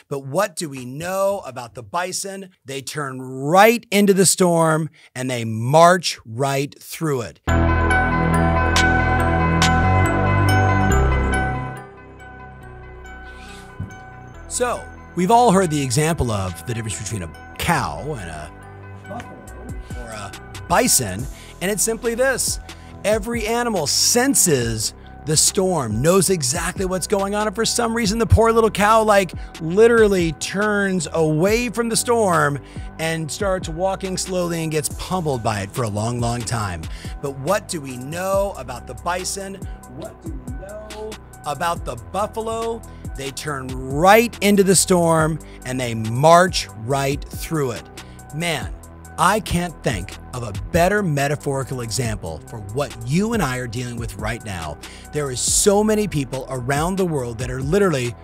But what do we know about the bison? They turn right into the storm and they march right through it. So, we've all heard the example of the difference between a cow and a buffalo or a bison, and it's simply this. Every animal senses the storm, knows exactly what's going on, and for some reason the poor little cow literally turns away from the storm and starts walking slowly and gets pummeled by it for a long, long time. But what do we know about the bison? What do we know about the buffalo? They turn right into the storm and they march right through it. Man, I can't think of a better metaphorical example for what you and I are dealing with right now. There is so many people around the world that are literally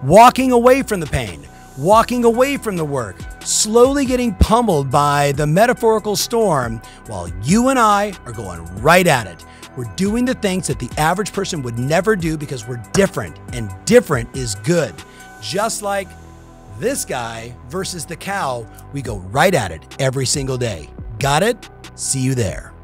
walking away from the pain, walking away from the work, slowly getting pummeled by the metaphorical storm, while you and I are going right at it. We're doing the things that the average person would never do because we're different, and different is good. Just like this guy versus the cow, we go right at it every single day. Got it? See you there.